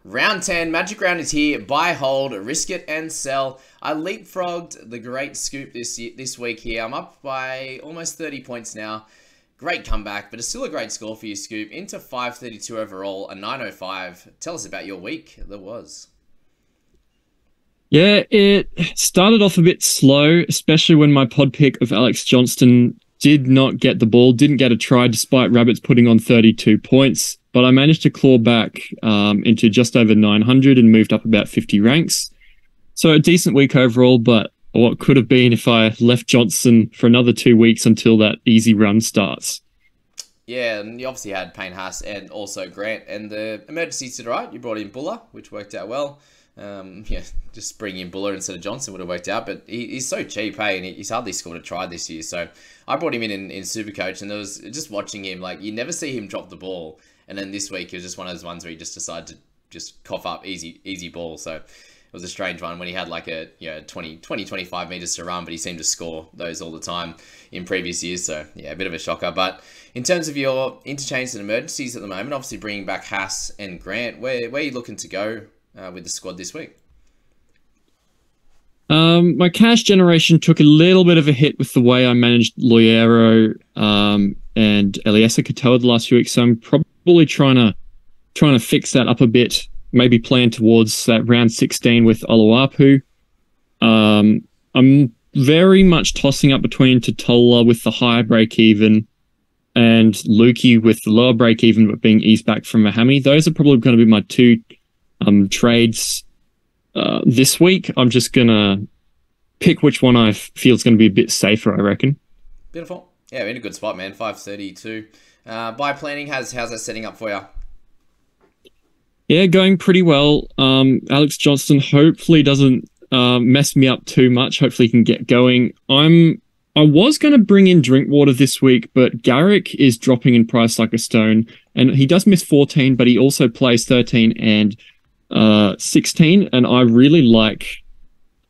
Round 10, Magic Round is here. Buy, hold, risk it, and sell. I leapfrogged the great scoop this week here. I'm up by almost 30 points now. Great comeback, but it's still a great score for you, Scoop. Into 532 overall, a 905. Tell us about your week that was. Yeah, it started off a bit slow, especially when my pod pick of Alex Johnston did not get the ball, didn't get a try despite Rabbits putting on 32 points. But I managed to claw back into just over 900 and moved up about 50 ranks. So a decent week overall, but what could have been if I left Johnson for another 2 weeks until that easy run starts. Yeah, and you obviously had Payne Haas and also Grant. And the emergency to the right, you brought in Buller, which worked out well. Yeah, just bringing in Buller instead of Johnson would have worked out, but he's so cheap, hey, and he's hardly scored a try this year. So I brought him in Supercoach, and there was just watching him, like, you never see him drop the ball. And then this week, it was just one of those ones where he just decided to just cough up easy ball. So it was a strange one when he had like a 25 meters to run, but he seemed to score those all the time in previous years. So yeah, a bit of a shocker. But in terms of your interchanges and emergencies at the moment, obviously bringing back Haas and Grant, where are you looking to go with the squad this week? My cash generation took a little bit of a hit with the way I managed Loyero and Eliezer Katoa the last few weeks, so I'm probably trying to fix that up a bit. Maybe plan towards that round 16 with Oluwapu. I'm very much tossing up between Totola with the higher break even and Lukey with the lower break even, but being eased back from Mahami. Those are probably going to be my two trades this week. I'm just gonna pick which one I feel is going to be a bit safer, I reckon. Beautiful. Yeah, in a good spot, man. 532. Buy planning, how's that setting up for you? Yeah, going pretty well. Alex Johnston hopefully doesn't mess me up too much. Hopefully he can get going. I was going to bring in Drinkwater this week, but Garrick is dropping in price like a stone, and he does miss 14, but he also plays 13 and 16, and I really like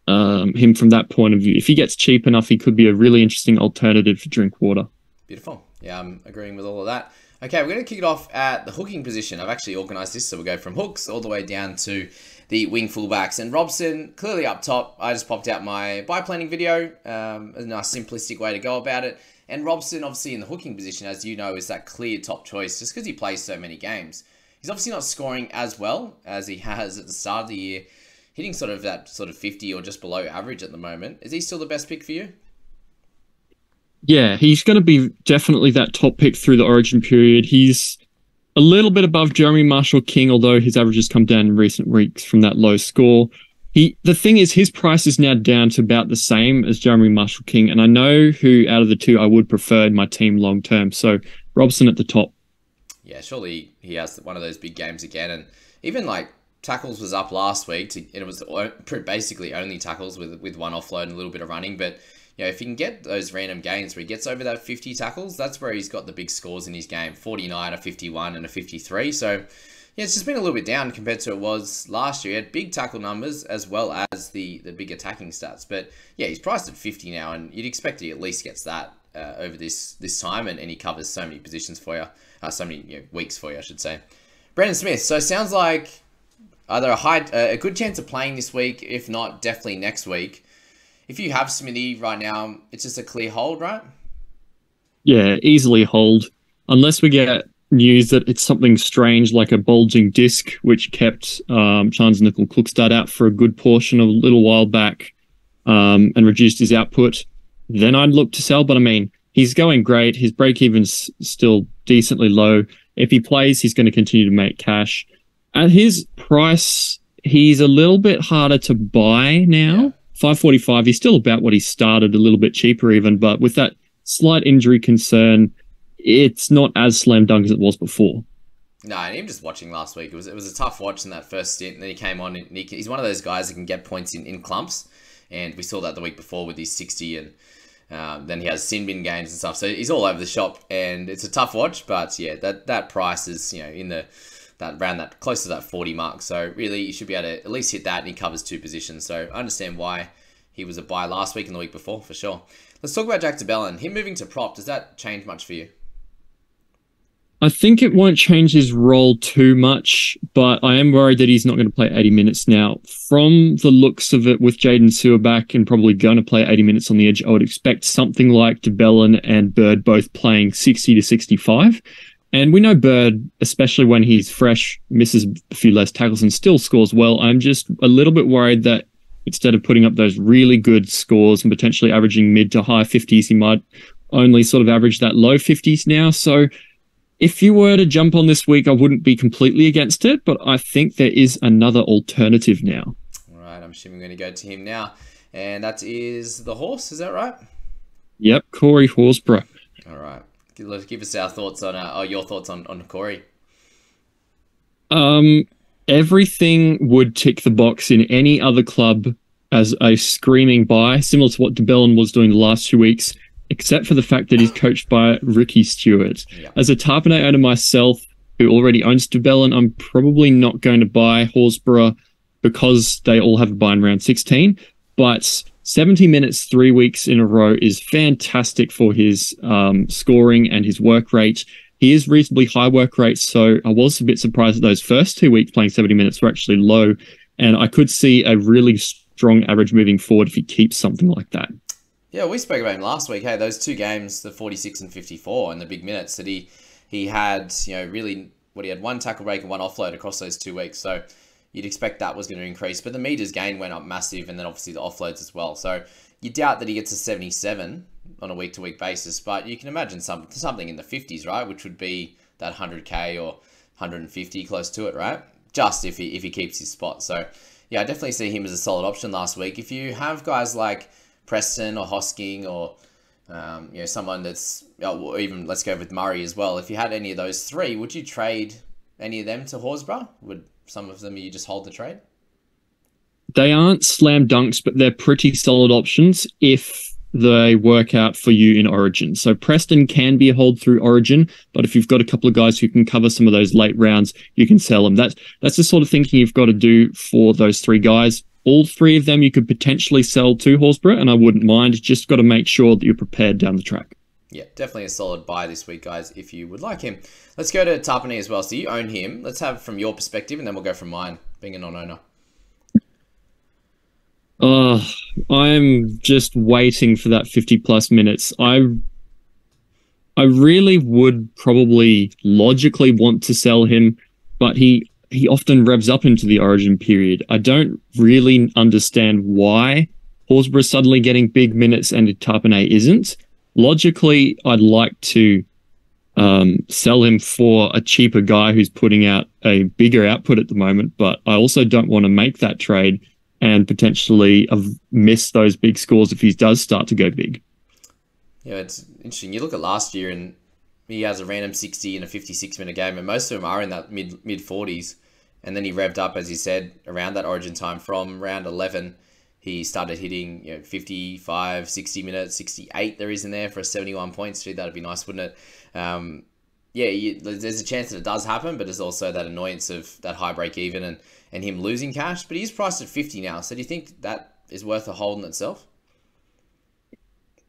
him from that point of view. If he gets cheap enough, he could be a really interesting alternative for Drinkwater. Beautiful. Yeah, I'm agreeing with all of that. Okay, we're going to kick it off at the hooking position. I've actually organised this, so we'll go from hooks all the way down to the wing fullbacks. And Robson, clearly up top. I just popped out my buy planning video, a nice simplistic way to go about it. And Robson, obviously in the hooking position, as you know, is that clear top choice just because he plays so many games. He's obviously not scoring as well as he has at the start of the year, hitting sort of that 50 or just below average at the moment. Is he still the best pick for you? Yeah, he's going to be definitely that top pick through the origin period. He's a little bit above Jeremy Marshall-King, although his average has come down in recent weeks from that low score. The thing is, his price is now down to about the same as Jeremy Marshall-King, and I know who out of the two I would prefer in my team long term. So Robson at the top. Yeah, surely he has one of those big games again, and even like tackles was up last week. And it was basically only tackles with one offload and a little bit of running, but you know, if he can get those random games where he gets over that 50 tackles, that's where he's got the big scores in his game. 49, a 51, and a 53. So, yeah, it's just been a little bit down compared to it was last year. He had big tackle numbers as well as the big attacking stats. But, yeah, he's priced at 50 now, and you'd expect he at least gets that over this time, and he covers so many positions for you. So many weeks for you, I should say. Brandon Smith. So, it sounds like either a good chance of playing this week, if not, definitely next week. If you have Smithy right now, it's just a clear hold, right? Yeah, easily hold. Unless we get news that it's something strange like a bulging disc, which kept Charnze Nicoll-Klokstad out for a good portion of a little while back and reduced his output, then I'd look to sell. But I mean, he's going great. His break-even's still decently low. If he plays, he's going to continue to make cash. At his price, he's a little bit harder to buy now. Yeah. 545, he's still about what he started, a little bit cheaper even, but with that slight injury concern, it's not as slam dunk as it was before. No, and even just watching last week, it was a tough watch in that first stint, and then he came on, and he's one of those guys that can get points in clumps, and we saw that the week before with his 60, and then he has sin bin games and stuff, so he's all over the shop, and it's a tough watch, but yeah, that price is, in that close to that 40 mark. So really, you should be able to at least hit that, and he covers two positions. So I understand why he was a buy last week and the week before, for sure. Let's talk about Jack de Belin. Him moving to prop, does that change much for you? I think it won't change his role too much, but I am worried that he's not going to play 80 minutes now. From the looks of it, with Jaden Sewer back and probably going to play 80 minutes on the edge, I would expect something like DeBellin and Bird both playing 60 to 65. And we know Bird, especially when he's fresh, misses a few less tackles and still scores well. I'm just a little bit worried that instead of putting up those really good scores and potentially averaging mid to high 50s, he might only sort of average that low 50s now. So if you were to jump on this week, I wouldn't be completely against it, but I think there is another alternative now. All right, I'm assuming we're going to go to him now. And that is the horse, is that right? Yep, Corey Horsburgh. All right. Give us our thoughts on, your thoughts on Corey. Everything would tick the box in any other club as a screaming buy, similar to what DeBellin was doing the last 2 weeks, except for the fact that he's coached by Ricky Stewart. Yeah. As a Tarpanay owner myself, who already owns DeBellin, I'm probably not going to buy Horsburgh because they all have a buy in round 16. But 70 minutes, 3 weeks in a row is fantastic for his scoring and his work rate. He is reasonably high work rate, so I was a bit surprised that those first 2 weeks playing 70 minutes were actually low. And I could see a really strong average moving forward if he keeps something like that. Yeah, we spoke about him last week. Hey, those 2 games, the 46 and 54 and the big minutes that he had, really, he had 1 tackle break and 1 offload across those 2 weeks. So you'd expect that was going to increase. But the meters gain went up massive, and then obviously the offloads as well. So you doubt that he gets a 77 on a week-to-week basis, but you can imagine something in the 50s, right? Which would be that 100K or 150, close to it, right? Just if he keeps his spot. So yeah, I definitely see him as a solid option last week. If you have guys like Preston or Hosking or someone that's, or even let's go with Murray as well. If you had any of those 3, would you trade any of them to Horsburgh? Would some of them you just hold the trade? They aren't slam dunks, but they're pretty solid options if they work out for you in Origin. So Preston can be a hold through Origin, but if you've got a couple of guys who can cover some of those late rounds, you can sell them. That's the sort of thinking you've got to do for those 3 guys. All 3 of them you could potentially sell to Horsburgh, and I wouldn't mind. Just got to make sure that you're prepared down the track. Yeah, definitely a solid buy this week, guys, if you would like him. Let's go to Tarpanay as well. So you own him. Let's have from your perspective, and then we'll go from mine, being a non-owner. I'm just waiting for that 50-plus minutes. I really would probably logically want to sell him, but he often revs up into the Origin period. I don't really understand why Horsburgh is suddenly getting big minutes and Tarpanay isn't. Logically, I'd like to sell him for a cheaper guy who's putting out a bigger output at the moment, but I also don't want to make that trade and potentially miss those big scores if he does start to go big. Yeah, it's interesting. You look at last year and he has a random 60 in a 56-minute game, and most of them are in that mid-40s. And then he revved up, as you said, around that Origin time. From round 11, he started hitting 55, 60 minutes, 68 there is in there for a 71 points. Gee, that'd be nice, wouldn't it? There's a chance that it does happen, but there's also that annoyance of that high break-even and him losing cash. But he's priced at 50 now, so do you think that is worth a hold in itself?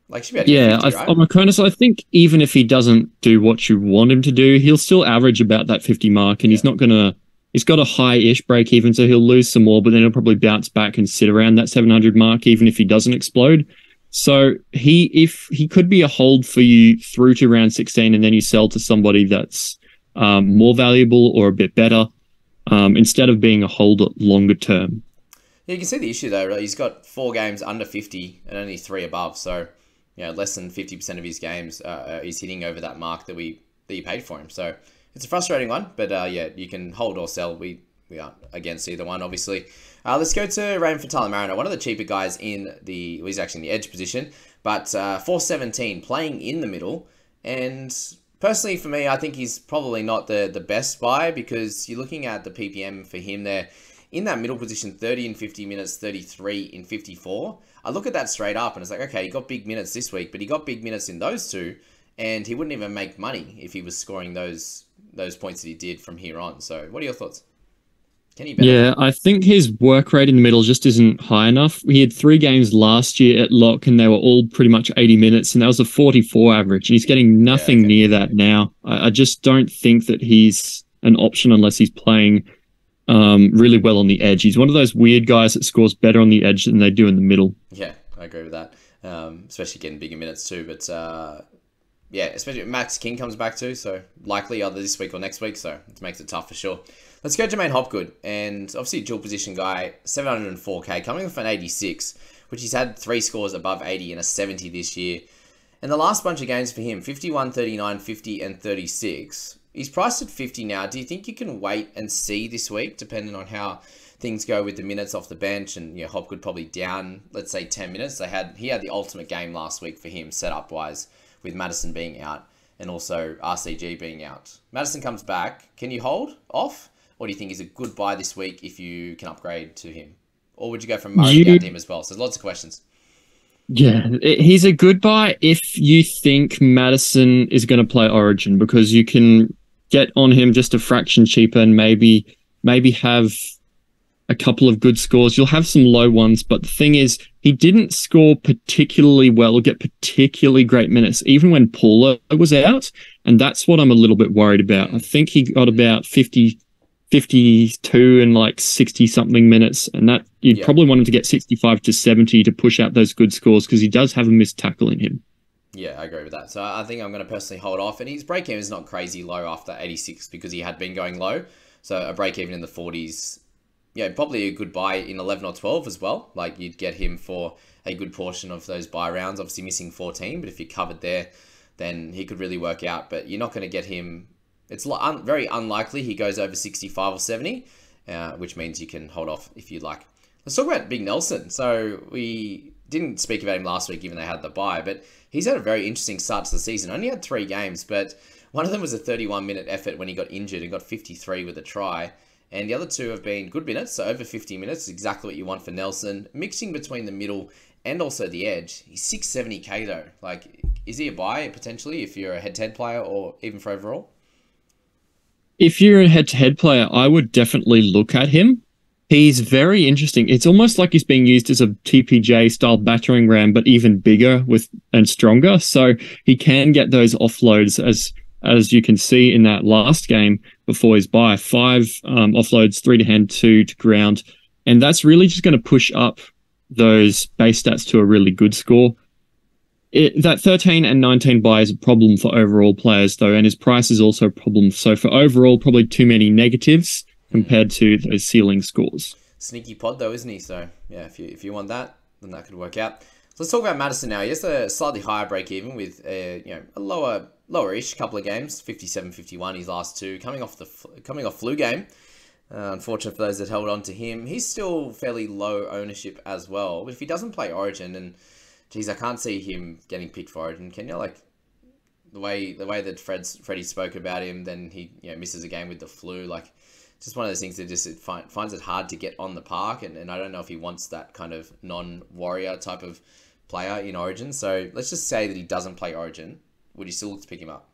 Like, should be able to get 50, right? I'm a Conus. I think even if he doesn't do what you want him to do, he'll still average about that 50 mark, and he's not gonna. He's got a high-ish break even, so he'll lose some more, but then he'll probably bounce back and sit around that 700 mark, even if he doesn't explode. So if he could be a hold for you through to round 16, and then you sell to somebody that's more valuable or a bit better, instead of being a hold longer term. Yeah, you can see the issue though, right? He's got 4 games under 50 and only 3 above, so less than 50% of his games he's hitting over that mark that you paid for him. So it's a frustrating one, but you can hold or sell. We aren't against either one, obviously. Let's go to Raymond Faitala-Mariner, one of the cheaper guys he's actually in the edge position, but 417, playing in the middle. And personally, for me, I think he's probably not the best buy, because you're looking at the PPM for him there. In that middle position, 30 in 50 minutes, 33 in 54. I look at that straight up and it's like, okay, he got big minutes this week, but he got big minutes in those 2, and he wouldn't even make money if he was scoring those points that he did from here on. So what are your thoughts? Can he Yeah, benefit? I think his work rate in the middle just isn't high enough. He had 3 games last year at lock, and they were all pretty much 80 minutes, and that was a 44 average, and he's getting Yeah, nothing okay. near that now. I just don't think that he's an option unless he's playing really well on the edge. He's one of those weird guys that scores better on the edge than they do in the middle. Yeah, I agree with that. Especially getting bigger minutes too. But yeah, especially if Max King comes back too, so likely either this week or next week, so it makes it tough for sure. Let's go Jermaine Hopgood, and obviously a dual position guy, 704k, coming off an 86, which he's had 3 scores above 80 and a 70 this year. And the last bunch of games for him, 51, 39, 50, and 36. He's priced at 50 now. Do you think you can wait and see this week, depending on how things go with the minutes off the bench? And Hopgood probably down, let's say 10 minutes. He had the ultimate game last week for him, setup wise, with Madison being out and also RCG being out. Madison comes back. Can you hold off, or do you think he's a good buy this week if you can upgrade to him, or would you go from Murray down You to him as well? So there's lots of questions. Yeah, he's a good buy if you think Madison is going to play Origin because you can get on him just a fraction cheaper and maybe have a couple of good scores. You'll have some low ones, but the thing is, he didn't score particularly well or get particularly great minutes, even when Paula was out, and that's what I'm a little bit worried about. I think he got about 52 and like 60 something minutes, and that you'd probably want him to get 65 to 70 to push out those good scores because he does have a missed tackle in him. Yeah, I agree with that. So I think I'm going to personally hold off. And his break even is not crazy low after 86 because he had been going low. So a break even in the 40s, yeah, probably a good buy in 11 or 12 as well. Like you'd get him for a good portion of those buy rounds, obviously missing 14. But if you're covered there, then he could really work out. But you're not going to get him. It's very unlikely he goes over 65 or 70, which means you can hold off if you'd like. Let's talk about Big Nelson. So we didn't speak about him last week, given they had the bye, but he's had a very interesting start to the season. Only had 3 games, but one of them was a 31-minute effort when he got injured and got 53 with a try. And the other 2 have been good minutes, so over 50 minutes, exactly what you want for Nelson. Mixing between the middle and also the edge. He's 670k though. Like, is he a buy potentially if you're a head-to-head player or even for overall? If you're a head-to-head player, I would definitely look at him. He's very interesting. It's almost like he's being used as a TPJ style battering ram, but even bigger and stronger. So he can get those offloads as you can see in that last game before his bye. 5 offloads, 3 to hand, 2 to ground. And that's really just going to push up those base stats to a really good score. That 13 and 19 buy is a problem for overall players, though, and his price is also a problem. So for overall, probably too many negatives compared to those ceiling scores. Sneaky pod though, isn't he? So yeah, if you want that, then that could work out. So let's talk about Madison now. He has a slightly higher break even with a lower-ish couple of games, 57, 51 his last 2, coming off flu game. Unfortunate for those that held on to him. He's still fairly low ownership as well. But if he doesn't play Origin, and geez, I can't see him getting picked for Origin. Can you? Like the way that Freddie spoke about him, then he misses a game with the flu. Like just one of those things that just finds it hard to get on the park, and I don't know if he wants that kind of non-warrior type of player in Origin. So let's just say that he doesn't play Origin. Would you still look to pick him up?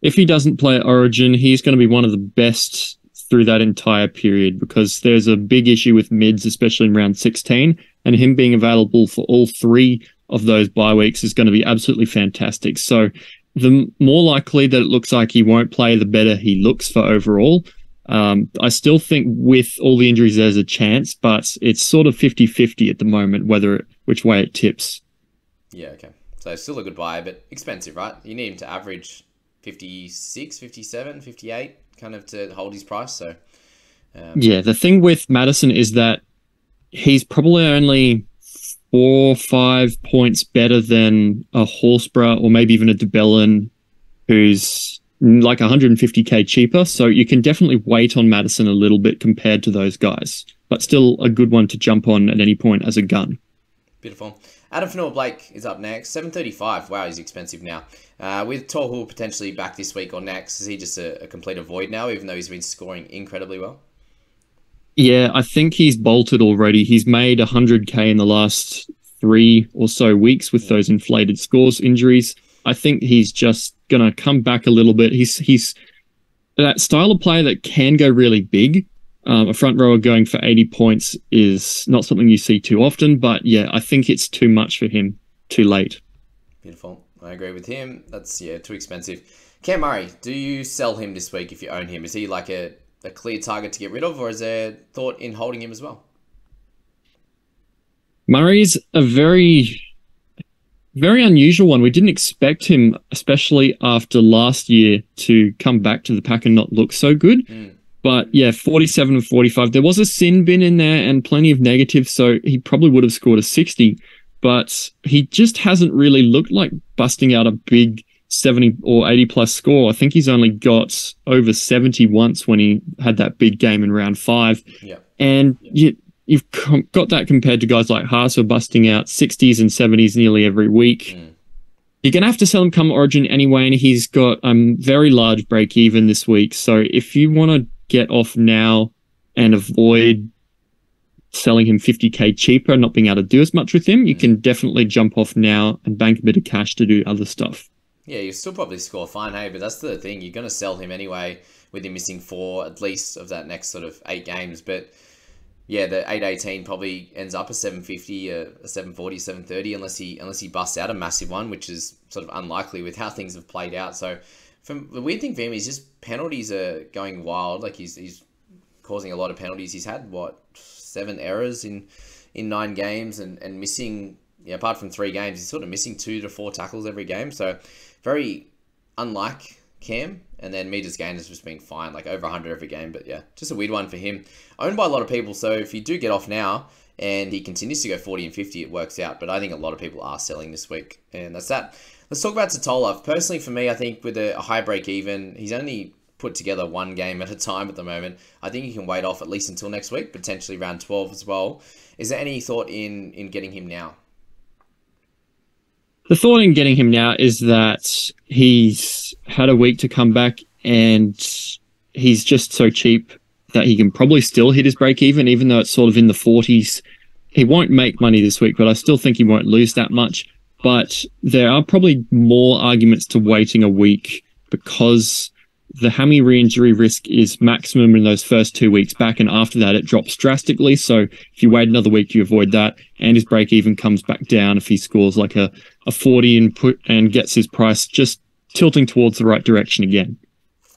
If he doesn't play Origin, he's going to be one of the best through that entire period because there's a big issue with mids, especially in round 16, and him being available for all 3 of those bye weeks is going to be absolutely fantastic. So the more likely that it looks like he won't play, the better he looks for overall. I still think with all the injuries, there's a chance, but it's sort of 50-50 at the moment, which way it tips. Yeah, okay. So still a good buy, but expensive, right? You need him to average 56, 57, 58, kind of to hold his price. So yeah, the thing with Madison is that he's probably only 4 or 5 points better than a Horsburgh or maybe even a DeBellin, who's like 150k cheaper. So you can definitely wait on Madison a little bit compared to those guys, but still a good one to jump on at any point as a gun. Beautiful. Adam Fanua-Blake is up next. 735. Wow, he's expensive now. With Tohu potentially back this week or next, is he just a complete avoid now, even though he's been scoring incredibly well? Yeah, I think he's bolted already. He's made 100k in the last 3 or so weeks with those inflated scores injuries. I think he's just going to come back a little bit. He's that style of player that can go really big. A front rower going for 80 points is not something you see too often, but yeah, I think it's too much for him too late. Beautiful. I agree with him. That's, too expensive. Cam Murray, do you sell him this week if you own him? Is he like a clear target to get rid of, or is there thought in holding him as well? Murray's a very, very unusual one. We didn't expect him, especially after last year, to come back to the pack and not look so good. But yeah, 47 and 45. There was a sin bin in there and plenty of negatives, so he probably would have scored a 60. But he just hasn't really looked like busting out a big 70 or 80 plus score. I think he's only got over 70 once when he had that big game in round 5. Yeah. And you've got that compared to guys like Haas who are busting out 60s and 70s nearly every week. You're going to have to sell him come Origin anyway, and he's got a very large break even this week. So if you want to get off now and avoid selling him 50k cheaper and not being able to do as much with him, you can definitely jump off now and bank a bit of cash to do other stuff. Yeah, you still probably score fine, hey, but that's the thing. You're going to sell him anyway with him missing 4 at least of that next sort of 8 games. But yeah, the 818 probably ends up a 750, a 740, 730 unless he busts out a massive one, which is sort of unlikely with how things have played out. So the weird thing for him is just penalties are going wild. Like he's causing a lot of penalties. He's had 7 errors in 9 games and missing, apart from 3 games, he's sort of missing 2 to 4 tackles every game. So very unlike Cam. And then meters gained has just been fine, like over 100 every game. But yeah, just a weird one for him. Owned by a lot of people. So if you do get off now and he continues to go 40 and 50, it works out. But I think a lot of people are selling this week. And that's that. Let's talk about Tatola. Personally, for me, I think with a high break even, he's only put together 1 game at a time at the moment. I think he can wait off at least until next week, potentially round 12 as well. Is there any thought in getting him now? The thought in getting him now is that he's had a week to come back and he's just so cheap that he can probably still hit his break even though it's sort of in the 40s. He won't make money this week, but I still think he won't lose that much. But there are probably more arguments to waiting a week because the hammy re-injury risk is maximum in those first 2 weeks back, and after that it drops drastically. So if you wait another week, you avoid that, and his break even comes back down if he scores like a 40 and gets his price just tilting towards the right direction again.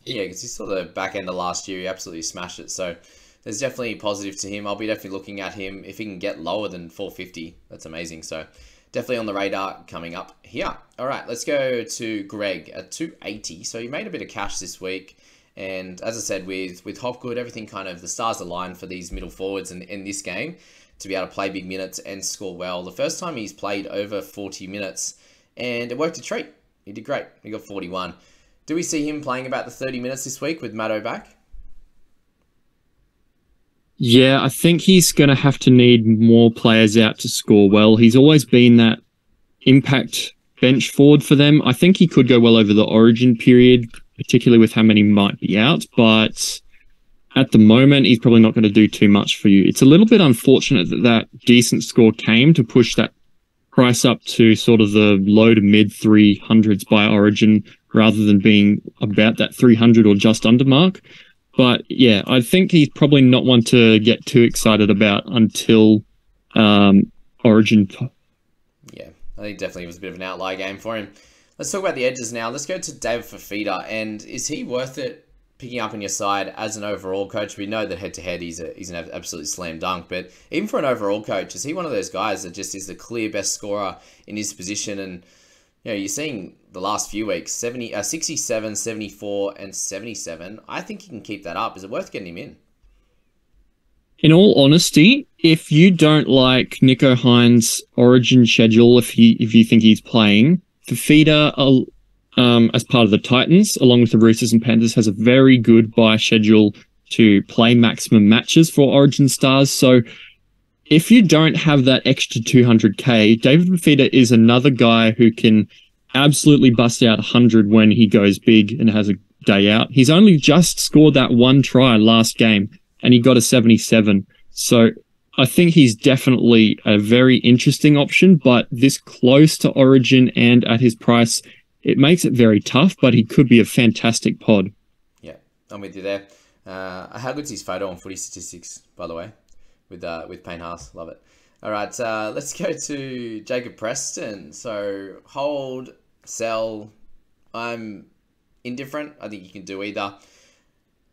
Yeah, because he saw the back end of last year, he absolutely smashed it. So there's definitely positive to him. I'll be definitely looking at him if he can get lower than 450. That's amazing. So definitely on the radar coming up here. All right, let's go to Greg at 280. So he made a bit of cash this week. And as I said, with Hopgood, everything kind of, the stars aligned for these middle forwards in this game to be able to play big minutes and score well. The first time he's played over 40 minutes and it worked a treat. He did great. He got 41. Do we see him playing about the 30 minutes this week with Matto back? Yeah, I think he's going to have to need more players out to score well. He's always been that impact bench forward for them. I think he could go well over the Origin period, particularly with how many might be out. But at the moment, he's probably not going to do too much for you. It's a little bit unfortunate that decent score came to push that price up to sort of the low to mid 300s by Origin rather than being about that 300 or just under mark. But yeah, I think he's probably not one to get too excited about until Origin. Yeah, I think definitely it was a bit of an outlier game for him. Let's talk about the edges now. Let's go to David Fifita. And is he worth it picking up on your side as an overall coach? We know that head-to-head he's an absolute slam dunk. But even for an overall coach, is he one of those guys that just is the clear best scorer in his position? And you're seeing the last few weeks, 67, 74, and 77. I think he can keep that up. Is it worth getting him in? In all honesty, if you don't like Nico Hines' Origin schedule, if you think he's playing, Fifita, as part of the Titans, along with the Roosters and Panthers, has a very good bye schedule to play maximum matches for Origin stars. So if you don't have that extra 200k, David Fifita is another guy who can absolutely bust out 100 when he goes big and has a day out. He's only just scored that 1 try last game and he got a 77. So I think he's definitely a very interesting option, but this close to Origin and at his price, it makes it very tough, but he could be a fantastic pod. Yeah, I'm with you there. How good's his photo on Footy Statistics, by the way, with Payne Haas? Love it. All right, let's go to Jacob Preston. So hold, sell. I'm indifferent. I think you can do either.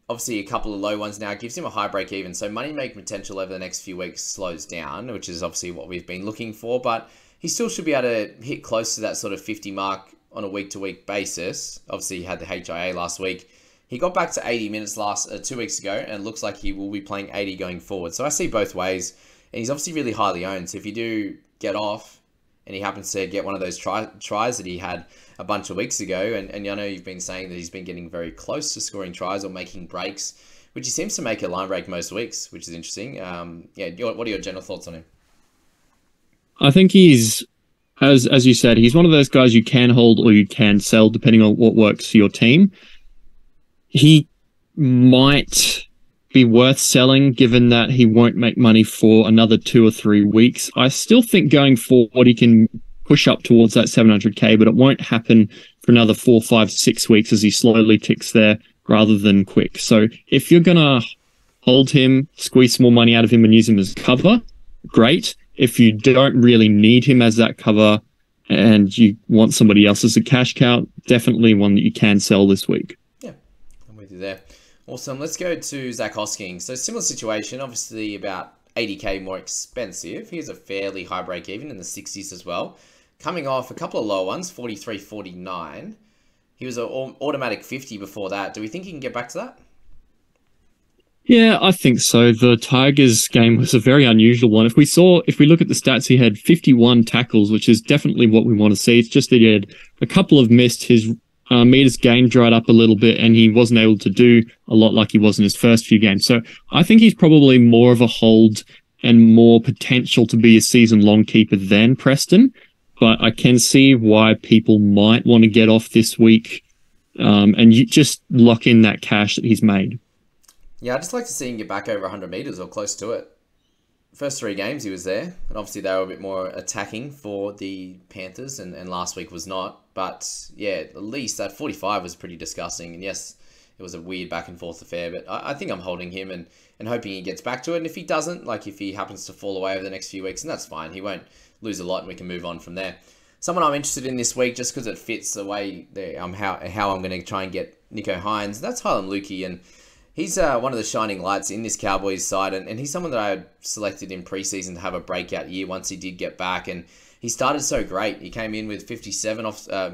Obviously, a couple of low ones now gives him a high break even. So money making potential over the next few weeks slows down, which is obviously what we've been looking for. But he still should be able to hit close to that sort of 50 mark on a week-to-week basis. Obviously, he had the HIA last week. He got back to 80 minutes 2 weeks ago, and it looks like he will be playing 80 going forward. So I see both ways, and he's obviously really highly owned. So if you do get off, and he happens to get one of those tries that he had a bunch of weeks ago, and I know you've been saying that he's been getting very close to scoring tries or making breaks, which he seems to make a line break most weeks, which is interesting. What are your general thoughts on him? I think he's, as you said, he's one of those guys you can hold or you can sell depending on what works for your team. He might be worth selling given that he won't make money for another 2 or 3 weeks. I still think going forward he can push up towards that 700k, but it won't happen for another 4, 5, 6 weeks as he slowly ticks there rather than quick. So if you're going to hold him, squeeze some more money out of him and use him as cover, great. If you don't really need him as that cover and you want somebody else as a cash cow, definitely one that you can sell this week. Yeah, I'm with you there. Awesome. Let's go to Zach Hosking. So similar situation, obviously about 80k more expensive. Here's a fairly high break even in the 60s as well. Coming off a couple of lower ones, 43, 49. He was an automatic 50 before that. Do we think he can get back to that? Yeah, I think so. The Tigers game was a very unusual one. If we look at the stats, he had 51 tackles, which is definitely what we want to see. It's just that he had a couple of missed. His meters gained dried up a little bit, and he wasn't able to do a lot like he was in his first few games. So I think he's probably more of a hold and more potential to be a season-long keeper than Preston. But I can see why people might want to get off this week and you just lock in that cash that he's made. Yeah, I'd just like to see him get back over 100 metres or close to it. First 3 games he was there, and obviously they were a bit more attacking for the Panthers, and last week was not. But yeah, at least that 45 was pretty disgusting. And yes, it was a weird back and forth affair, but I think I'm holding him and hoping he gets back to it. And if he doesn't, like if he happens to fall away over the next few weeks, and that's fine. He won't lose a lot and we can move on from there. Someone I'm interested in this week, just because it fits the way how I'm going to try and get Nicho Hynes, that's Heilum Luki, and he's one of the shining lights in this Cowboys side, and he's someone that I had selected in preseason to have a breakout year once he did get back, and he started so great. He came in with 57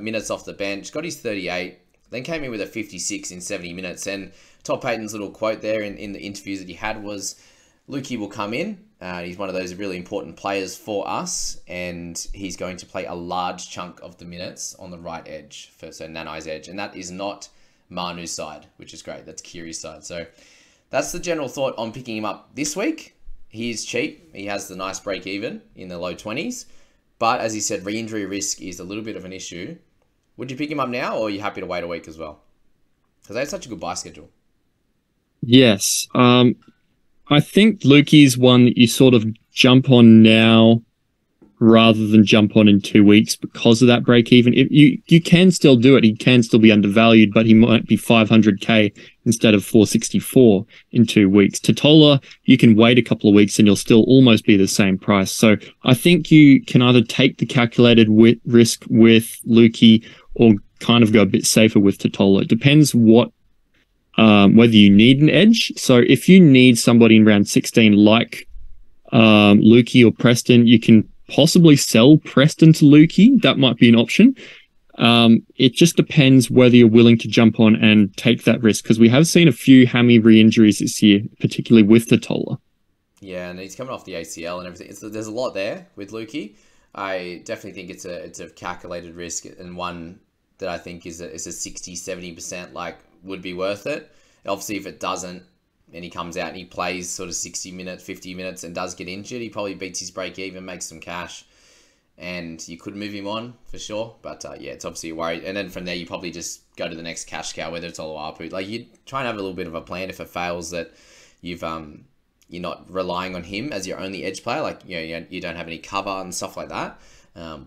minutes off the bench, got his 38, then came in with a 56 in 70 minutes, and Todd Payton's little quote there in the interviews that he had was, Lukey will come in, he's one of those really important players for us, and he's going to play a large chunk of the minutes on the right edge, so Nanai's edge, and that is not Manu's side, which is great. That's Kiri's side. So that's the general thought on picking him up this week. He is cheap. He has the nice break even in the low 20s. But as he said, re-injury risk is a little bit of an issue. Would you pick him up now, or are you happy to wait a week as well? Because they have such a good buy schedule. Yes. I think Lukey's one that you sort of jump on now rather than jump on in 2 weeks because of that break even. You can still do it. He can still be undervalued, but he might be 500k instead of 464 in 2 weeks. Totola, you can wait a couple of weeks and you'll still almost be the same price. So I think you can either take the calculated risk with Lukey or kind of go a bit safer with Totola. It depends whether you need an edge. So if you need somebody in round 16 like Lukey or Preston, you can possibly sell Preston to Lukey. That might be an option. It just depends whether you're willing to jump on and take that risk, because we have seen a few hammy re-injuries this year, particularly with Totola. Yeah, and he's coming off the ACL and everything. There's a lot there with Lukey. I definitely think it's a calculated risk, and one that I think is a 60-70% like would be worth it. Obviously, if it doesn't, and he comes out and he plays sort of 60 minutes, 50 minutes and does get injured, he probably beats his break even, makes some cash, and you could move him on for sure. But yeah, it's obviously a worry. And then from there, you probably just go to the next cash cow, whether it's Oluwapu. Like, you try and have a little bit of a plan if it fails, that you're not relying on him as your only edge player. Like, you don't have any cover and stuff like that.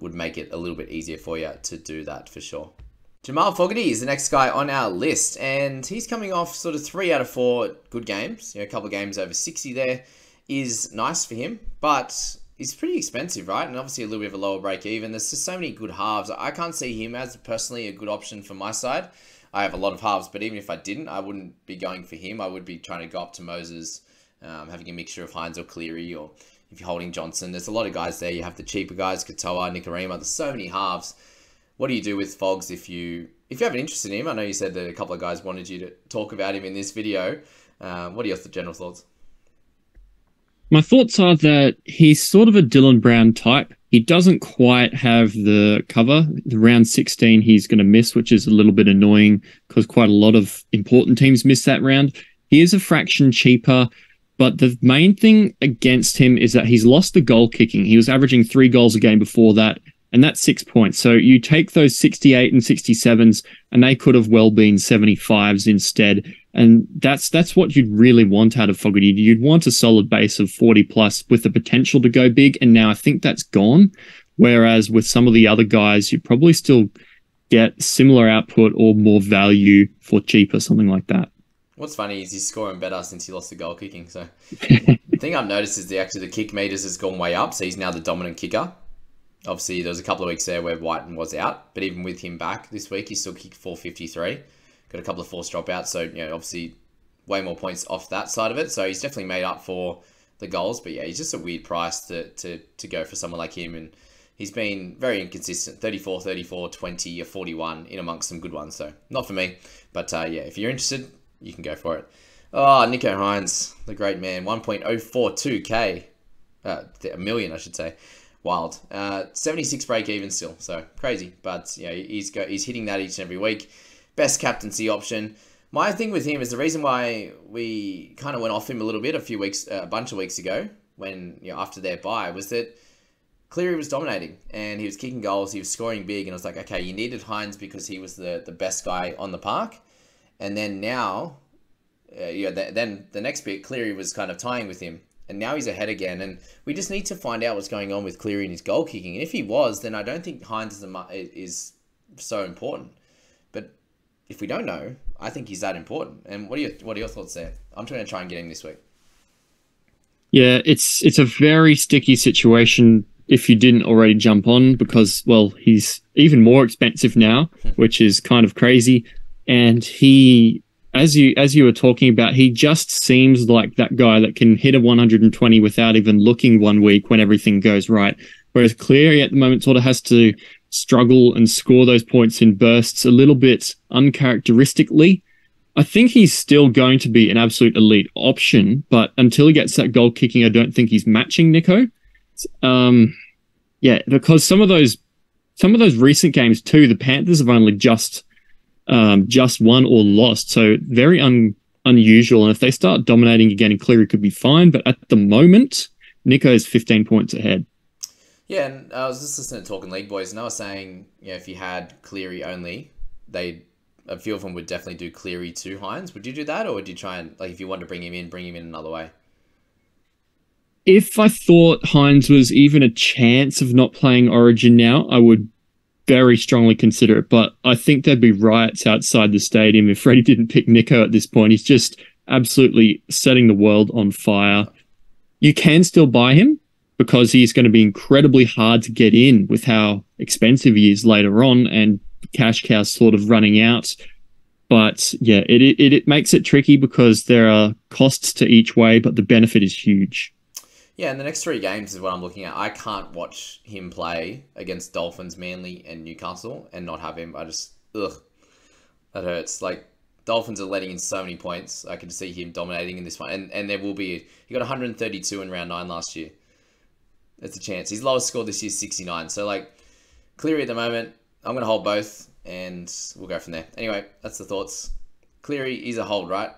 Would make it a little bit easier for you to do that for sure. Jamal Fogarty is the next guy on our list, and he's coming off sort of 3 out of 4 good games. A couple of games over 60 there is nice for him, but he's pretty expensive, right? And obviously a little bit of a lower break even. There's just so many good halves. I can't see him as personally a good option for my side. I have a lot of halves, but even if I didn't, I wouldn't be going for him. I would be trying to go up to Moses, having a mixture of Hines or Cleary, or if you're holding Johnson. There's a lot of guys there. You have the cheaper guys, Katoa, Nikorima. There's so many halves. What do you do with Fogs if you have an interest in him? I know you said that a couple of guys wanted you to talk about him in this video. What are your general thoughts? My thoughts are that he's sort of a Dylan Brown type. He doesn't quite have the cover. The round 16 he's going to miss, which is a little bit annoying because quite a lot of important teams miss that round. He is a fraction cheaper, but the main thing against him is that he's lost the goal kicking. He was averaging 3 goals a game before that, and that's 6 points. So you take those 68 and 67s, and they could have well been 75s instead. And that's what you'd really want out of Fogarty. You'd want a solid base of 40 plus with the potential to go big. And now I think that's gone. Whereas with some of the other guys, you probably still get similar output or more value for cheaper, something like that. What's funny is he's scoring better since he lost the goal kicking. So the thing I've noticed is the kick meters has gone way up. So he's now the dominant kicker. Obviously, there was a couple of weeks there where Whiten was out. But even with him back this week, he still kicked 453. Got a couple of forced dropouts, so obviously way more points off that side of it. So he's definitely made up for the goals. But yeah, he's just a weird price to go for someone like him, and he's been very inconsistent. 34, 34, 20, or 41 in amongst some good ones. So not for me. But yeah, if you're interested, you can go for it. Oh, Nicho Hynes, the great man, 1.042k, a million, I should say. Wild. 76 break even still, so crazy. But yeah, he's hitting that each and every week. Best captaincy option. My thing with him is the reason why we kind of went off him a little bit a bunch of weeks ago, when after their bye, was that Cleary was dominating and he was kicking goals, he was scoring big, and I was like, okay, you needed Hynes because he was the best guy on the park, and then now, then the next bit, Cleary was kind of tying with him, and now he's ahead again, and we just need to find out what's going on with Cleary and his goal kicking. And if he was, then I don't think Hynes is so important. But if we don't know, I think he's that important. And what are your thoughts there? I'm trying to try and get him this week. Yeah, it's a very sticky situation if you didn't already jump on, because, well, he's even more expensive now, which is kind of crazy. And he, as you were talking about, he just seems like that guy that can hit a 120 without even looking 1 week when everything goes right. Whereas Cleary at the moment sort of has to struggle and score those points in bursts a little bit uncharacteristically. I think he's still going to be an absolute elite option, but until he gets that goal kicking, I don't think he's matching Nicho. Yeah, because some of those recent games too, the Panthers have only just won or lost, so very unusual. And if they start dominating again, Cleary could be fine, but at the moment, Nicho is 15 points ahead. Yeah, and I was just listening to Talking League Boys, and I was saying, if you had Cleary only, a few of them would definitely do Cleary to Hynes. Would you do that, or would you try and, if you wanted to bring him in another way? If I thought Hynes was even a chance of not playing Origin now, I would very strongly consider it. But I think there'd be riots outside the stadium if Freddie didn't pick Nicho at this point. He's just absolutely setting the world on fire. You can still buy him, because he's going to be incredibly hard to get in with how expensive he is later on, and cash cow's sort of running out. But yeah, it makes it tricky because there are costs to each way, but the benefit is huge. Yeah, and the next 3 games is what I'm looking at. I can't watch him play against Dolphins, Manly, and Newcastle and not have him. That hurts. Dolphins are letting in so many points. I can see him dominating in this one. And there will be... He got 132 in round 9 last year. There's a chance. His lowest score this year is 69. So, Cleary at the moment, I'm going to hold both, and we'll go from there. Anyway, that's the thoughts. Cleary is a hold, right?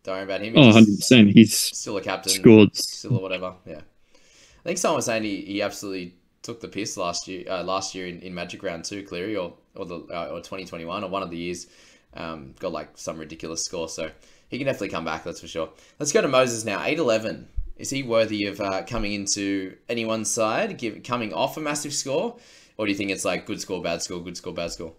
Don't worry about him. 100%. He's still a captain. Scored. Still a whatever, yeah. I think someone was saying he absolutely took the piss last year in Magic Round 2, Cleary, or 2021, or one of the years. Got, some ridiculous score, so he can definitely come back, that's for sure. Let's go to Moses now. 8-11. Is he worthy of coming into anyone's side, coming off a massive score? Or do you think it's good score, bad score, good score, bad score?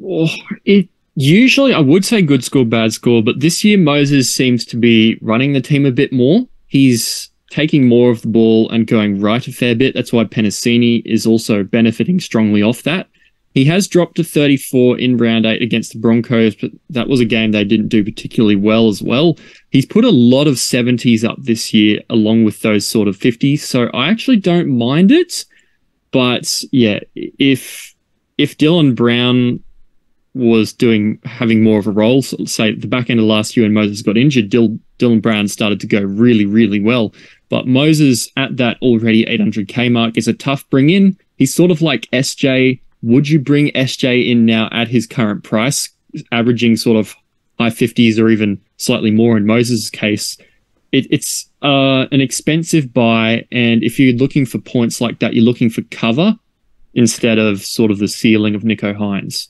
Oh, it usually I would say good score, bad score, but this year Moses seems to be running the team a bit more. He's taking more of the ball and going right a fair bit. That's why Penasini is also benefiting strongly off that. He has dropped to 34 in round 8 against the Broncos, but that was a game they didn't do particularly well as well. He's put a lot of 70s up this year, along with those sort of 50s, so I actually don't mind it. But yeah, if Dylan Brown was having more of a role, so let's say at the back end of last year when Moses got injured, Dylan Brown started to go really, really well. But Moses at that already 800k mark is a tough bring in. He's sort of like SJ. Would you bring SJ in now at his current price, averaging sort of high 50s or even slightly more in Moses' case? It's an expensive buy, and if you're looking for points like that, you're looking for cover instead of sort of the ceiling of Nicho Hynes.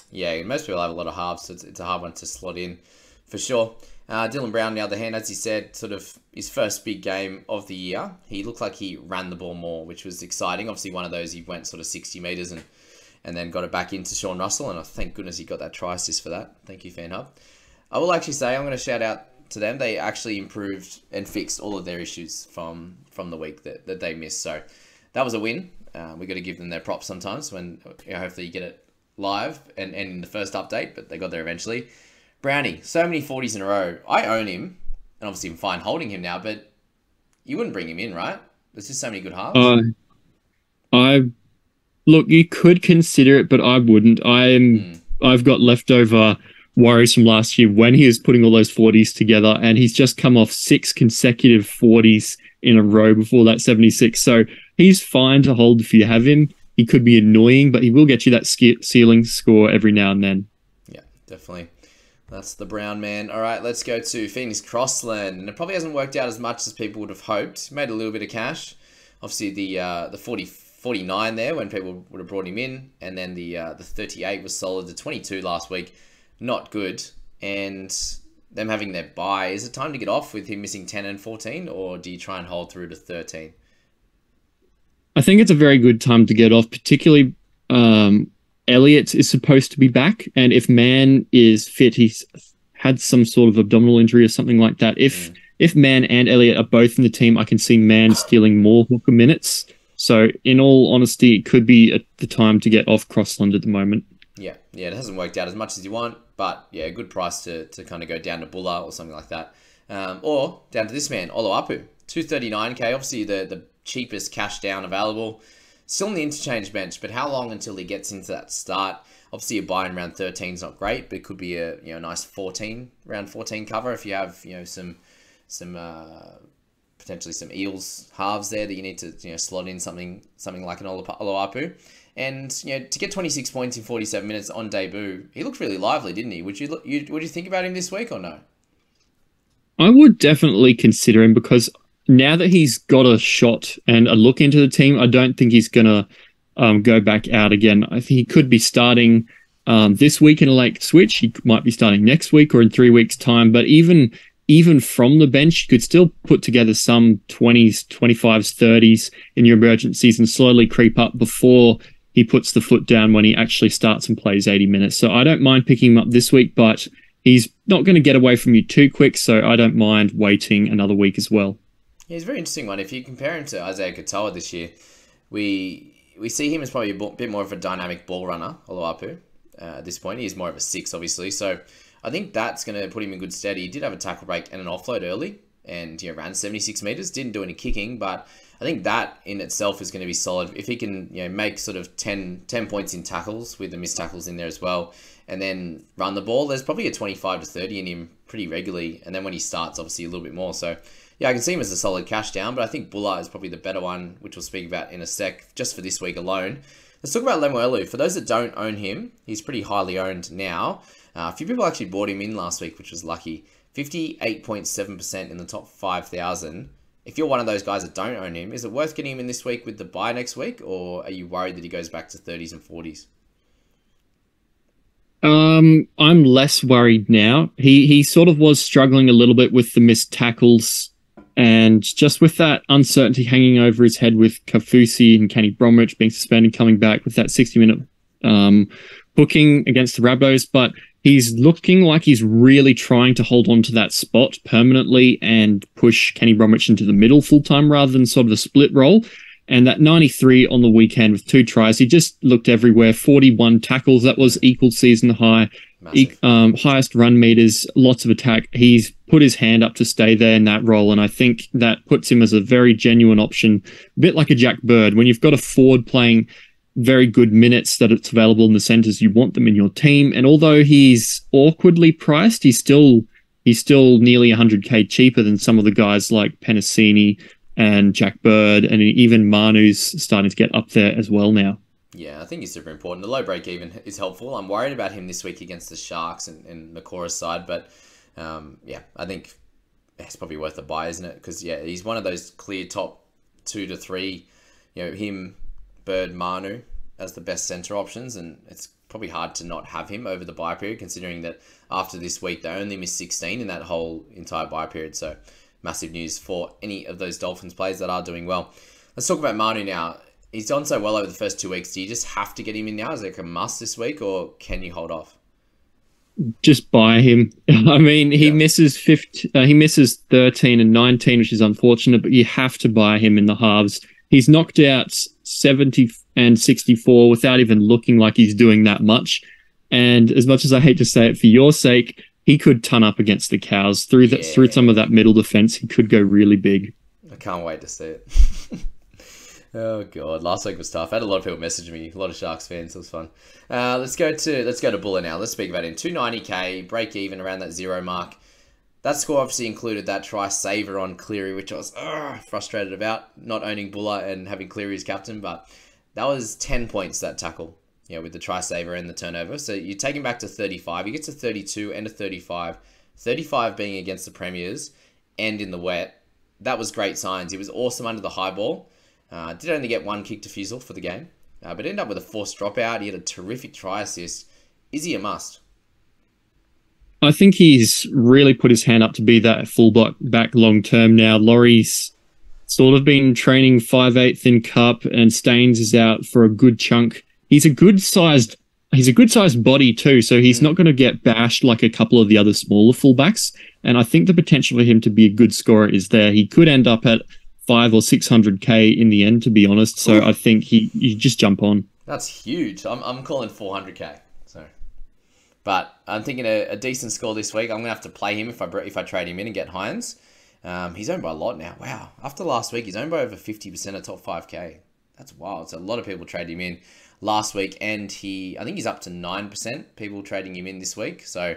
Yeah, most people have a lot of halves, so it's a hard one to slot in for sure. Dylan Brown, on the other hand, as he said, sort of his first big game of the year, he looked like he ran the ball more, which was exciting. Obviously, one of those, he went sort of 60 metres and then got it back into Sean Russell, and thank goodness he got that try assist for that. Thank you, FanHub. I will actually say, I'm going to shout out to them. They actually improved and fixed all of their issues from the week that they missed. So that was a win. We got to give them their props sometimes when hopefully you get it live and in the first update, but they got there eventually. Brownie, so many 40s in a row. I own him, and obviously I'm fine holding him now, but you wouldn't bring him in, right? There's just so many good halves. Look, you could consider it, but I wouldn't. I've got leftover worries from last year when he was putting all those 40s together, and he's just come off 6 consecutive 40s in a row before that 76. So he's fine to hold if you have him. He could be annoying, but he will get you that ceiling score every now and then. Yeah, definitely. That's the Brown man. All right, let's go to Phoenix Crossland. And it probably hasn't worked out as much as people would have hoped. Made a little bit of cash. Obviously, the 49 there when people would have brought him in. And then the 38 was solid. The 22 last week, not good. And them having their bye. Is it time to get off with him missing 10 and 14? Or do you try and hold through to 13? I think it's a very good time to get off, particularly Elliott is supposed to be back, and if Mann is fit, he's had some sort of abdominal injury or something like that. If Mann and Elliott are both in the team, I can see Mann stealing more hooker minutes. So in all honesty, it could be the time to get off Crossland at the moment. Yeah, it hasn't worked out as much as you want, but yeah, a good price to kind of go down to Bulla or something like that. Or down to this man, Oloapu, 239k, obviously the cheapest cash down available. Still on the interchange bench, but how long until he gets into that start? Obviously, a buy in round 13 is not great, but it could be a nice round 14 cover if you have some potentially some Eels halves there that you need to slot in something like an Oloapu. And to get 26 points in 47 minutes on debut, he looked really lively, didn't he? Would you think about him this week or no? I would definitely consider him because now that he's got a shot and a look into the team, I don't think he's going to go back out again. I think he could be starting this week in a late switch. He might be starting next week or in 3 weeks' time. But even from the bench, you could still put together some 20s, 25s, 30s in your emergencies and slowly creep up before he puts the foot down when he actually starts and plays 80 minutes. So I don't mind picking him up this week, but he's not going to get away from you too quick. So I don't mind waiting another week as well. Yeah, he's a very interesting one. If you compare him to Isaiah Katoa this year, we see him as probably a bit more of a dynamic ball runner, Oloapu, at this point. He's more of a 6, obviously. So I think that's going to put him in good stead. He did have a tackle break and an offload early and ran 76 metres. Didn't do any kicking, but I think that in itself is going to be solid. If he can make sort of 10 points in tackles with the missed tackles in there as well, and then run the ball, there's probably a 25 to 30 in him pretty regularly. And then when he starts, obviously a little bit more. So yeah, I can see him as a solid cash down, but I think Bulla is probably the better one, which we'll speak about in a sec, just for this week alone. Let's talk about Lemuelu. For those that don't own him, he's pretty highly owned now. A few people actually bought him in last week, which was lucky. 58.7% in the top 5,000. If you're one of those guys that don't own him, is it worth getting him in this week with the buy next week, or are you worried that he goes back to 30s and 40s? I'm less worried now. He sort of was struggling a little bit with the missed tackles. And just with that uncertainty hanging over his head with Kafusi and Kenny Bromwich being suspended, coming back with that 60-minute hooking against the Rabbos, but he's looking like he's really trying to hold on to that spot permanently and push Kenny Bromwich into the middle full time rather than sort of a split role. And that 93 on the weekend with 2 tries, he just looked everywhere. 41 tackles, that was equal season high. Highest run meters, lots of attack. He's put his hand up to stay there in that role, and I think that puts him as a very genuine option, a bit like a Jack Bird. When you've got a forward playing very good minutes that it's available in the centres, you want them in your team. And although he's awkwardly priced, he's still nearly 100k cheaper than some of the guys like Penasini and Jack Bird, and even Manu's starting to get up there as well now. Yeah, I think he's super important. The low break even is helpful. I'm worried about him this week against the Sharks and Makora's side, but yeah, I think it's probably worth a buy, isn't it? Because yeah, he's one of those clear top 2 to 3, him, Bird, Manu as the best centre options, and it's probably hard to not have him over the bye period, considering that after this week they only missed 16 in that whole entire bye period. So massive news for any of those Dolphins players that are doing well. Let's talk about Manu now. He's done so well over the first 2 weeks. Do you just have to get him in now? Is it a must this week, or can you hold off? Just buy him. I mean, he misses 13 and 19, which is unfortunate, but you have to buy him in the halves. He's knocked out 70 and 64 without even looking like he's doing that much. And as much as I hate to say it for your sake, he could ton up against the Cows through some of that middle defense. He could go really big. I can't wait to see it. Oh god, last week was tough. I had a lot of people messaging me, a lot of Sharks fans. It was fun. Let's go to Buller now. Let's speak about him. 290k, break even around that 0 mark. That score obviously included that try saver on Cleary, which I was frustrated about, not owning Buller and having Cleary as captain. But that was 10 points, that tackle, with the try saver and the turnover. So you take him back to 35. He gets a 32 and a 35. 35 being against the Premiers and in the wet. That was great signs. He was awesome under the high ball. Did only get 1 kick defusal for the game, but ended up with a forced dropout. He had a terrific try assist. Is he a must? I think he's really put his hand up to be that fullback back long term now. Laurie's sort of been training 5/8 in Cup, and Staines is out for a good chunk. He's a good sized body too, so he's not going to get bashed like a couple of the other smaller fullbacks. And I think the potential for him to be a good scorer is there. He could end up at 500 or 600k in the end, to be honest. So I think you just jump on. That's huge. I'm calling 400k. So, but I'm thinking a decent score this week. I'm gonna have to play him if I trade him in and get Hines. He's owned by a lot now. Wow. After last week, he's owned by over 50% of top 5k. That's wild. So a lot of people trade him in last week, and I think he's up to 9% people trading him in this week. So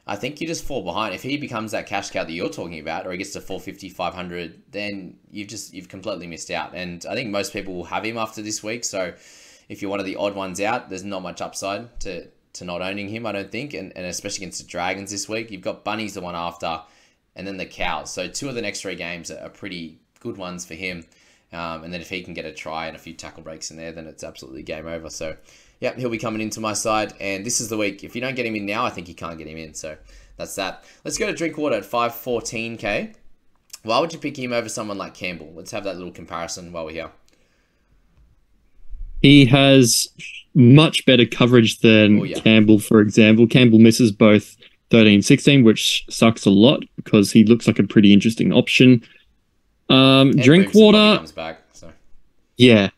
I think you just fall behind. If he becomes that cash cow that you're talking about, or he gets to 450, 500, then you've completely missed out. And I think most people will have him after this week. So if you're one of the odd ones out, there's not much upside to not owning him, I don't think. And especially against the Dragons this week, you've got Bunnies the one after, and then the Cows. So 2 of the next 3 games are pretty good ones for him. And then if he can get a try and a few tackle breaks in there, then it's absolutely game over. So yep, he'll be coming into my side, and this is the week. If you don't get him in now, I think you can't get him in. So that's that. Let's go to Drinkwater at 514k. Why would you pick him over someone like Campbell? Let's have that little comparison while we're here. He has much better coverage than Campbell, for example. Campbell misses both 13-16, which sucks a lot because he looks like a pretty interesting option. Drinkwater comes back. So. Yeah.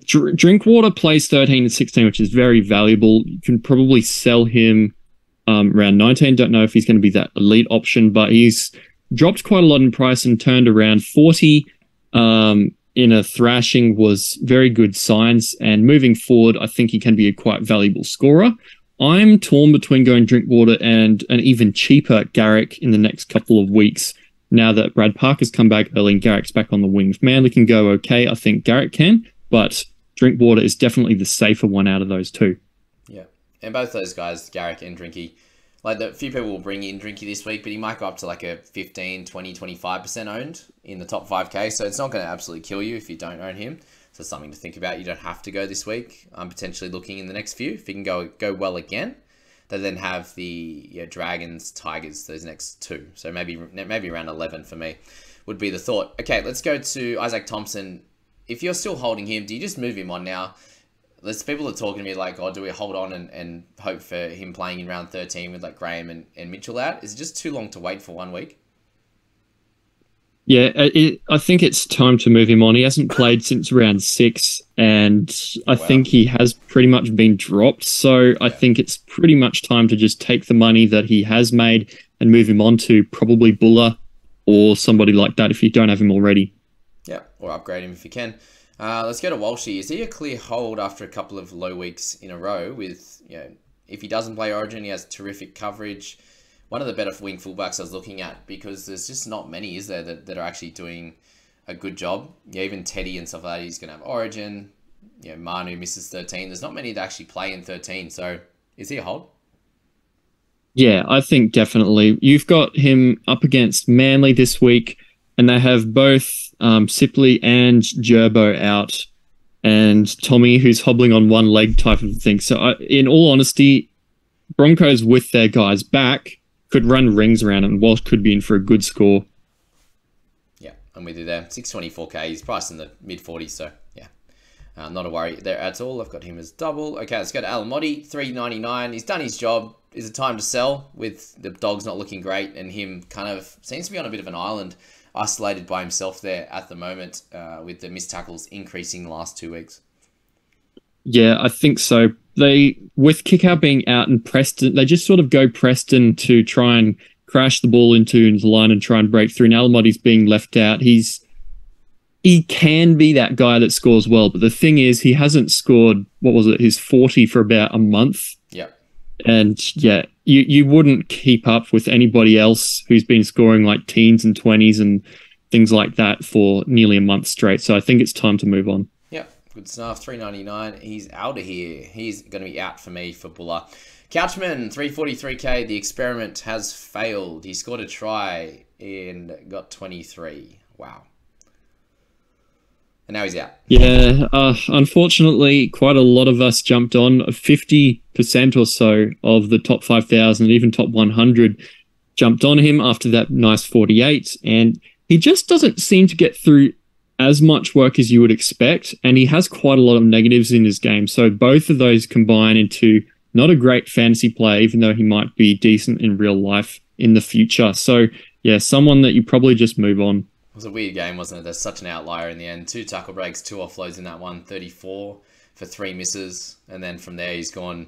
Drinkwater plays 13 and 16, which is very valuable. You can probably sell him around 19. Don't know if he's going to be that elite option, but he's dropped quite a lot in price and turned around 40 in a thrashing was very good signs. And moving forward, I think he can be a quite valuable scorer. I'm torn between going Drinkwater and an even cheaper Garrick in the next couple of weeks. Now that Brad Parker's come back early and Garrick's back on the wing. If Manly can go okay, I think Garrick can, but Drinkwater is definitely the safer one out of those 2. Yeah, and both those guys, Garrick and Drinky, like a few people will bring in Drinky this week, but he might go up to like a 15, 20, 25% owned in the top 5k, so it's not going to absolutely kill you if you don't own him. So something to think about. You don't have to go this week. I'm potentially looking in the next few. If he can go well again, they then have the Dragons, Tigers, those next 2. So maybe around 11 for me would be the thought. Okay, let's go to Isaac Thompson. If you're still holding him, do you just move him on now? there's people that are talking to me like, oh, do we hold on and hope for him playing in round 13 with like Graham and Mitchell out? Is it just too long to wait for 1 week? Yeah, I think it's time to move him on. He hasn't played since round 6, and I Wow. think he has pretty much been dropped. So I Yeah. think it's pretty much time to just take the money that he has made and move him on to probably Buller or somebody like that if you don't have him already. Yeah, or upgrade him if you can. Let's go to Walshy. Is he a clear hold after a couple of low weeks in a row? With if he doesn't play Origin, he has terrific coverage. One of the better wing fullbacks I was looking at, because there's just not many, is there, that are actually doing a good job. Yeah, even Teddy and stuff like that, he's going to have Origin. Manu misses 13. There's not many that actually play in 13. So is he a hold? Yeah, I think definitely. You've got him up against Manly this week, and they have both Sipley and Gerbo out, and Tommy, who's hobbling on one leg type of thing. So, in all honesty, Broncos with their guys back could run rings around him, and Walsh could be in for a good score. Yeah, I'm with you there. 624k. He's priced in the mid 40s, so yeah. Not a worry there at all. I've got him as double. Okay, let's go to Alamotti, 399. He's done his job. Is it time to sell with the Dogs not looking great and him kind of seems to be on a bit of an island, isolated by himself there at the moment, with the missed tackles increasing the last 2 weeks? Yeah, I think so. They, with Kickout being out and Preston, they just sort of go Preston to try and crash the ball into the line and try and break through. And Alamotti's being left out. He can be that guy that scores well, but the thing is, he hasn't scored, what was it, his 40 for about a month. Yep. And yeah, you wouldn't keep up with anybody else who's been scoring like teens and 20s and things like that for nearly a month straight. So I think it's time to move on. Yep. Good stuff. 399. He's out of here. He's going to be out for me for Buller. Couchman, 343k. The experiment has failed. He scored a try and got 23. Wow. And now he's out. Yeah, unfortunately, quite a lot of us jumped on. 50% or so of the top 5,000, even top 100, jumped on him after that nice 48. And he just doesn't seem to get through as much work as you would expect. And he has quite a lot of negatives in his game. So both of those combine into not a great fantasy player, even though he might be decent in real life in the future. So yeah, someone that you probably just move on. It was a weird game, wasn't it? There's such an outlier in the end. 2 tackle breaks, 2 offloads in that one, 34 for 3 misses. And then from there, he's gone,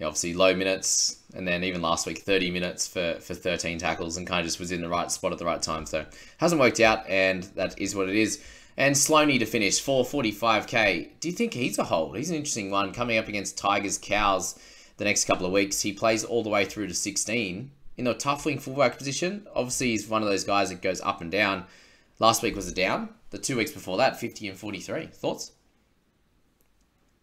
obviously low minutes. And then even last week, 30 minutes for 13 tackles and kind of just was in the right spot at the right time. So hasn't worked out, and that is what it is. And Sloaney to finish, 445k. Do you think he's a hold? He's an interesting one coming up against Tigers, Cows the next couple of weeks. He plays all the way through to 16 in a tough wing fullback position. Obviously, he's one of those guys that goes up and down. Last week was a down. The 2 weeks before that, 50 and 43. Thoughts?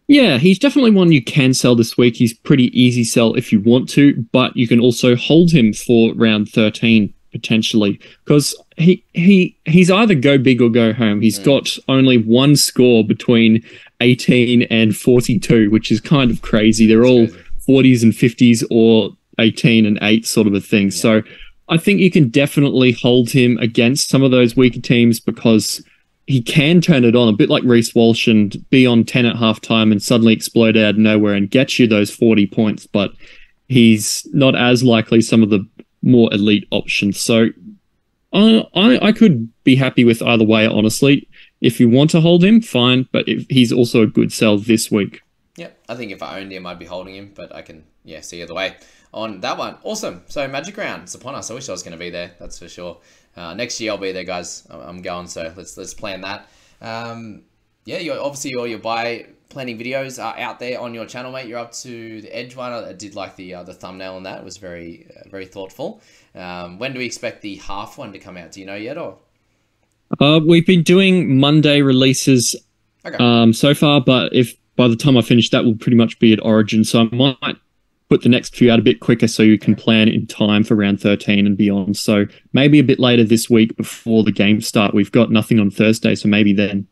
Yeah, he's definitely one you can sell this week. He's pretty easy sell if you want to, but you can also hold him for round 13 potentially, because he's either go big or go home. He's got only one score between 18 and 42, which is kind of crazy. They're all 40s and 50s or 18 and 8 sort of a thing. Yeah. So I think you can definitely hold him against some of those weaker teams, because he can turn it on a bit like Reece Walsh and be on 10 at halftime and suddenly explode out of nowhere and get you those 40 points. But he's not as likely some of the more elite options. So I could be happy with either way, honestly. If you want to hold him, fine. But he's also a good sell this week. Yeah, I think if I owned him, I'd be holding him. But I can, see either way on that one. Awesome. So Magic Round, it's upon us. I wish I was going to be there. That's for sure. Next year I'll be there, guys. I'm going. So let's plan that. Obviously all your buy planning videos are out there on your channel, mate. You're up to the Edge one. I did like the thumbnail on that. It was very very thoughtful. When do we expect the half one to come out? Do you know yet, or? We've been doing Monday releases so far, but if by the time I finish, that will pretty much be at Origin. So I might put the next few out a bit quicker so you can plan in time for round 13 and beyond. So maybe a bit later this week before the game start. We've got nothing on Thursday, so maybe then.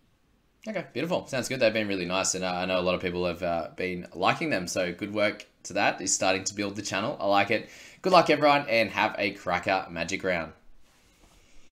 Okay, beautiful. Sounds good. They've been really nice, and I know a lot of people have been liking them. So good work to that. Is starting to build the channel. I like it. Good luck, everyone, and have a cracker Magic Round.